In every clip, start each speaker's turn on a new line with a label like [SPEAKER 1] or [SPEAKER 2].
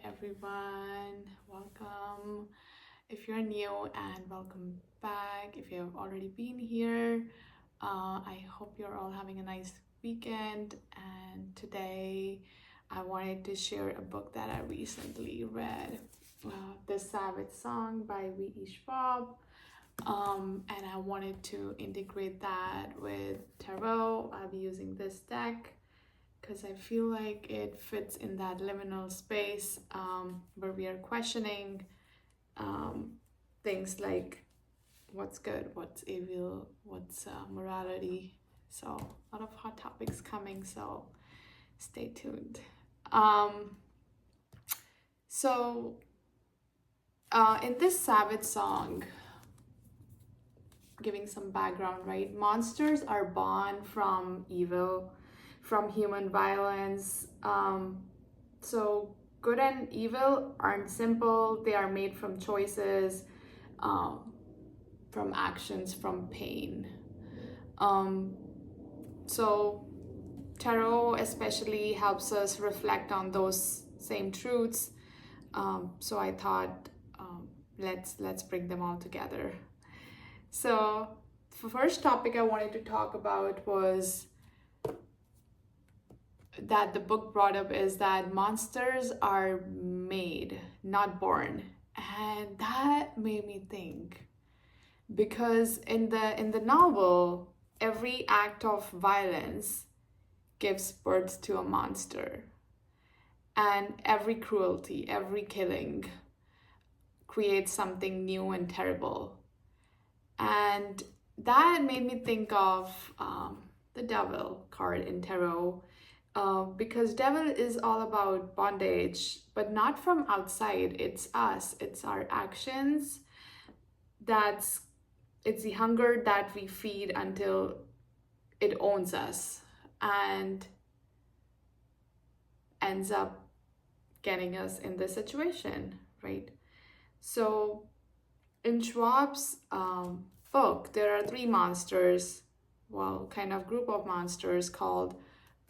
[SPEAKER 1] everyone. Welcome. If you're new, and welcome back. If you've already been here, I hope you're all having a nice weekend. And today, I wanted to share a book that I recently read, The Savage Song by Schwab. And I wanted to integrate that with tarot. I'll be using this deck because I feel like it fits in that liminal space where we are questioning things like what's good, what's evil, what's morality. So a lot of hot topics coming, so stay tuned. In this Savage Song, giving some background, right? Monsters are born from evil, from human violence. So good and evil aren't simple. They are made from choices, from actions, from pain. So tarot especially helps us reflect on those same truths. So I thought, let's bring them all together. So the first topic I wanted to talk about was that the book brought up is that monsters are made, not born. And that made me think, because in the novel, every act of violence gives birth to a monster. And every cruelty, every killing creates something new and terrible. And that made me think of the devil card in tarot, because devil is all about bondage, but not from outside. It's us, it's our actions. It's the hunger that we feed until it owns us and ends up getting us in this situation, right? So in Schwab's book, there are three monsters, kind of group of monsters called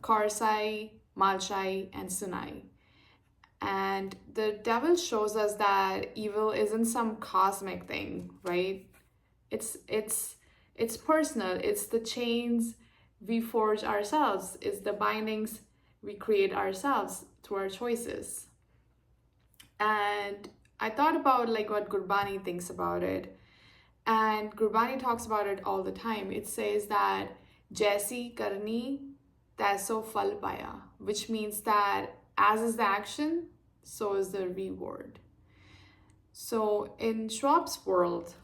[SPEAKER 1] Karsai, Malshai, and Sunai. And the devil shows us that evil isn't some cosmic thing, right? It's personal. It's the chains we forge ourselves. It's the bindings we create ourselves through our choices. And I thought about what Gurbani thinks about it. And Gurbani talks about it all the time. It says that Jaisi Karni Taiso Fal Paya, which means that as is the action, so is the reward. So in Schwab's world,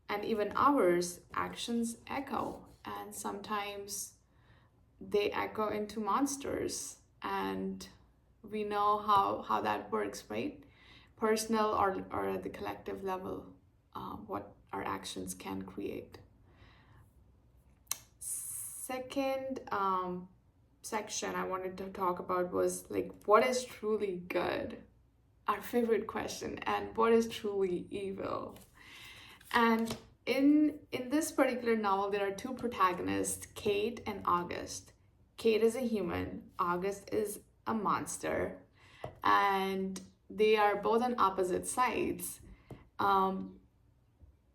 [SPEAKER 1] and even ours, actions echo. And sometimes they echo into monsters. And we know how that works, right? Personal or at the collective level, what our actions can create. Second section I wanted to talk about was what is truly good? Our favorite question. And what is truly evil? And in this particular novel, there are two protagonists, Kate and August. Kate is a human, August is a monster, and they are both on opposite sides.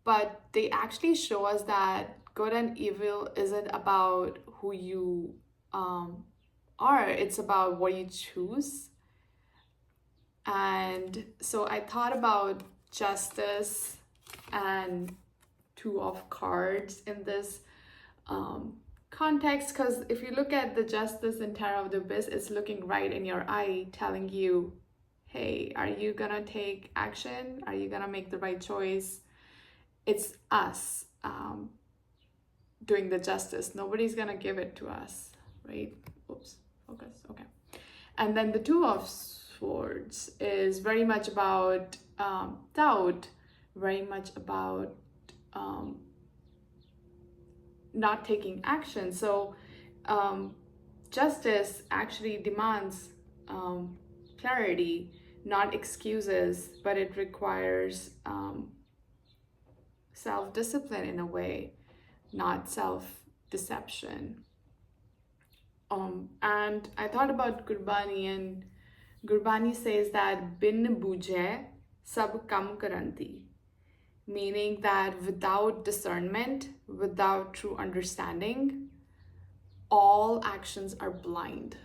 [SPEAKER 1] But they actually show us that good and evil isn't about who you are, it's about what you choose. And so I thought about justice and two of cards in this context, because if you look at the justice in Tarot of the Abyss, it's looking right in your eye, telling you, hey, are you gonna take action? Are you gonna make the right choice? It's us doing the justice. Nobody's gonna give it to us, right? Oops, focus, okay. And then the Two of Swords is very much about doubt, very much about not taking action. So justice actually demands clarity, not excuses, but it requires self-discipline in a way, not self-deception. And I thought about Gurbani and Gurbani says that bin bujhe sab kam karanti, meaning that without discernment, without true understanding, all actions are blind.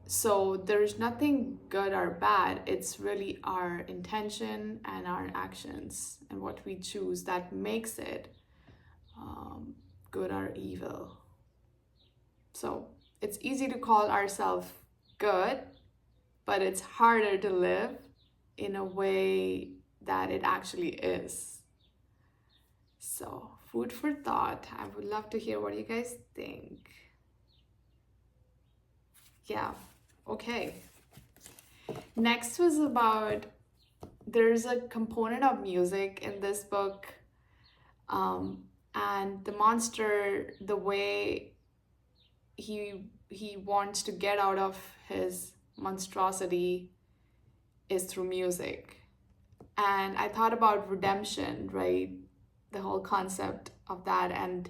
[SPEAKER 1] So there's nothing good or bad. It's really our intention and our actions and what we choose that makes it good or evil. So it's easy to call ourselves good, but it's harder to live in a way that it actually is. So food for thought. I would love to hear what you guys think. Yeah, okay. Next was about, there's a component of music in this book, and the monster, the way he wants to get out of his monstrosity is through music. And I thought about redemption, right? The whole concept of that. And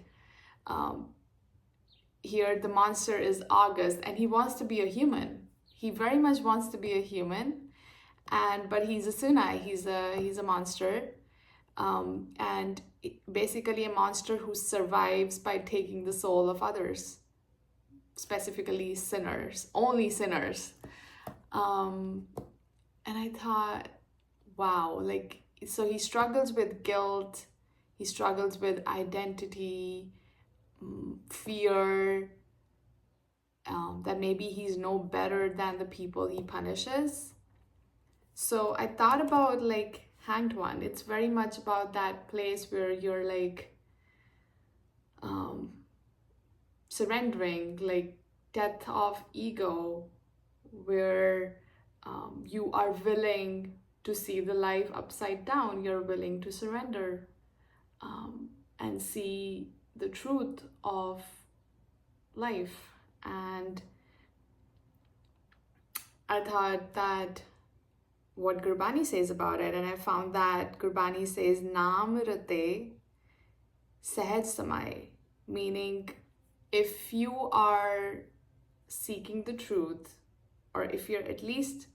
[SPEAKER 1] here the monster is August, and he wants to be a human. He very much wants to be a human, but he's a Sunai. He's a monster, and basically a monster who survives by taking the soul of others, specifically sinners, only sinners. And I thought, wow, like, so he struggles with guilt, he struggles with identity, fear, that maybe he's no better than the people he punishes. So I thought about like Hanged One. It's very much about that place where you're like surrendering, like death of ego, where you are willing to see the life upside down. You're willing to surrender and see the truth of life. And I thought that what Gurbani says about it, and I found that Gurbani says Naam rate sahaj samay, meaning if you are seeking the truth, or if you're at least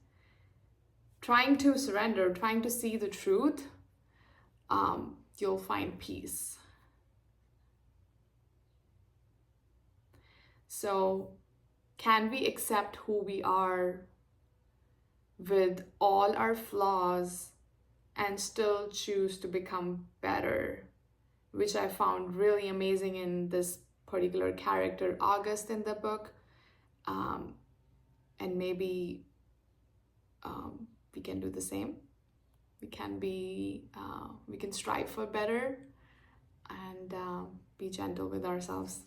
[SPEAKER 1] trying to surrender, trying to see the truth, you'll find peace. So, can we accept who we are with all our flaws and still choose to become better? Which I found really amazing in this particular character, August, in the book. And maybe we can do the same. We can strive for better and be gentle with ourselves.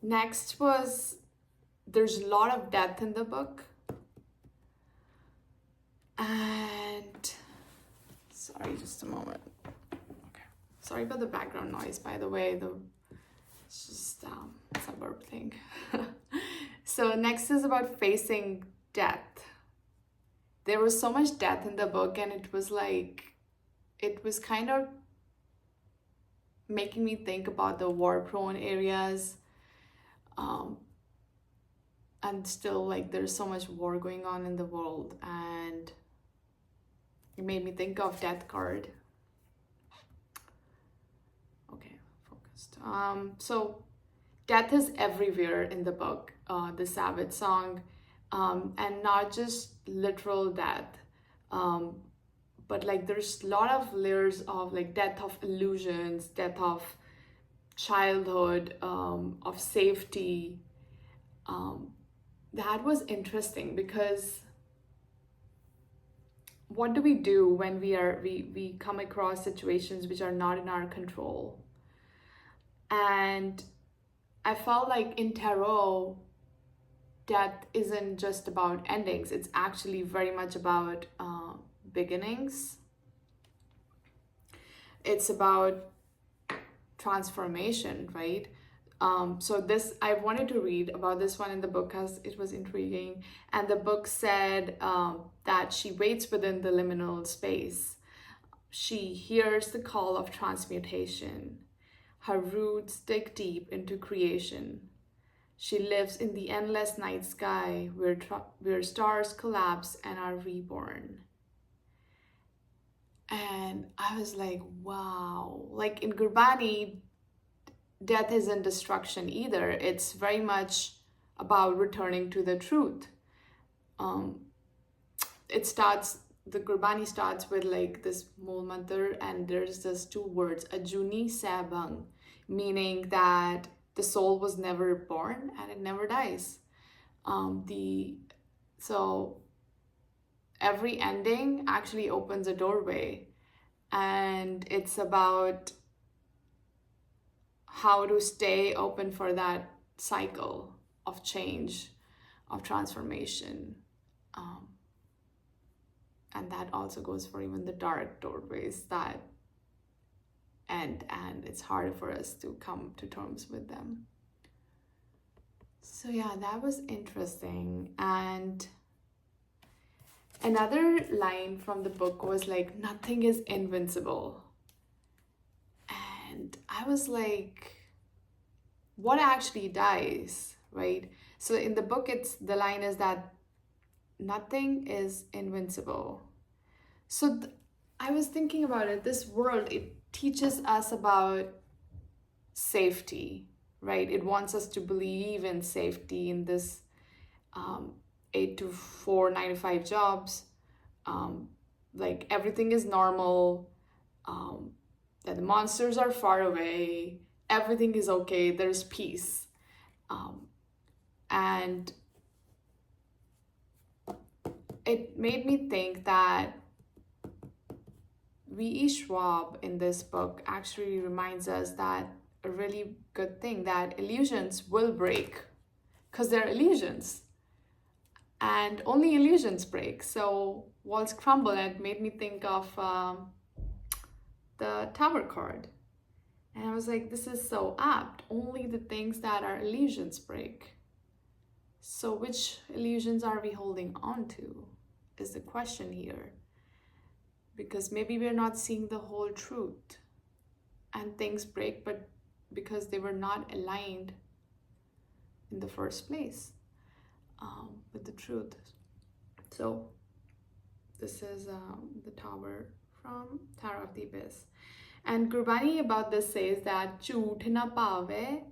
[SPEAKER 1] Next was, there's a lot of death in the book. And sorry, just a moment. Okay. Sorry about the background noise, by the way. It's just suburb thing. So next is about facing death. There was so much death in the book, and it was kind of making me think about the war-prone areas. And still, like, there's so much war going on in the world, and it made me think of Death card. Okay, focused. So death is everywhere in the book, the Savage Song, and not just literal death, but like there's a lot of layers of like death of illusions, death of childhood, of safety. That was interesting, because what do we do when we come across situations which are not in our control? And I felt like in tarot, death isn't just about endings. It's actually very much about beginnings. It's about transformation, right? So this, I wanted to read about this one in the book because it was intriguing. And the book said that she waits within the liminal space. She hears the call of transmutation. Her roots dig deep into creation. She lives in the endless night sky where stars collapse and are reborn. And I was like, wow. Like in Gurbani, death isn't destruction either. It's very much about returning to the truth. Um, the Gurbani starts with like this Mool Mantar, and there's just two words, Ajuni Sabang, meaning that the soul was never born and it never dies. So every ending actually opens a doorway, and it's about how to stay open for that cycle of change, of transformation. And that also goes for even the dark doorways that end, and it's hard for us to come to terms with them. So yeah, that was interesting. And another line from the book was like, nothing is invincible. And I was like, what actually dies, right? So in the book, the line is that nothing is invincible. So I was thinking about it. This world, it teaches us about safety, right? It wants us to believe in safety in this 8 to 4, 9 to 5 jobs. Like everything is normal, that the monsters are far away, everything is okay, there's peace. And it made me think that V.E. Schwab in this book actually reminds us that a really good thing, that illusions will break because they're illusions and only illusions break. So walls crumble, and it made me think of the Tower card. And I was like, this is so apt. Only the things that are illusions break. So which illusions are we holding on to is the question here. Because maybe we're not seeing the whole truth, and things break, but because they were not aligned in the first place with the truth. So this is the Tower from Tower of the Abyss. And Gurbani about this says that "Jhoot na paave,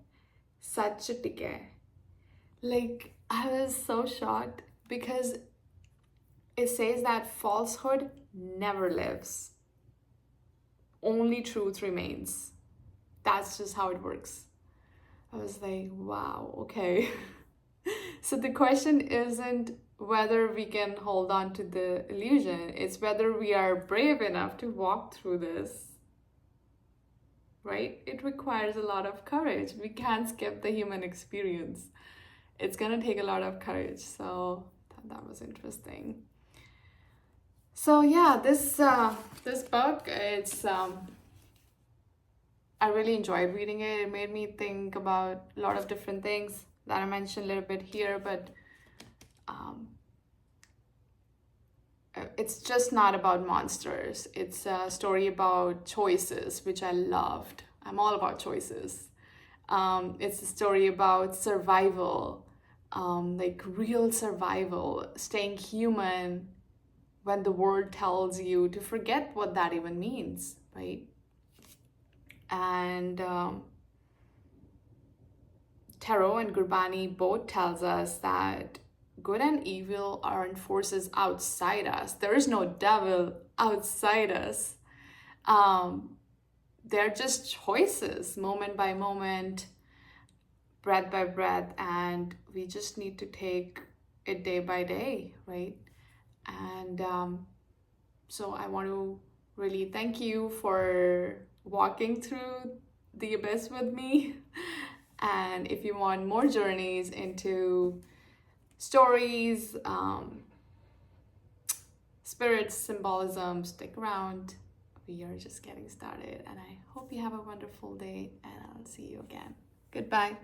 [SPEAKER 1] sach tike." Like, I was so shocked because it says that falsehood never lives. Only truth remains. That's just how it works. I was like, wow, okay. So the question isn't whether we can hold on to the illusion, it's whether we are brave enough to walk through this, right? It requires a lot of courage. We can't skip the human experience. It's gonna take a lot of courage. So that was interesting. So yeah, this book, it's I really enjoyed reading it. It made me think about a lot of different things that I mentioned a little bit here, but it's just not about monsters. It's a story about choices, which I loved. I'm all about choices. It's a story about survival, like real survival, staying human when the world tells you to forget what that even means, right? And Tarot and Gurbani both tells us that good and evil aren't forces outside us. There is no devil outside us. They're just choices, moment by moment, breath by breath, and we just need to take it day by day, right? And so I want to really thank you for walking through the abyss with me. And if you want more journeys into stories, spirits, symbolism, stick around. We are just getting started, and I hope you have a wonderful day, and I'll see you again. Goodbye.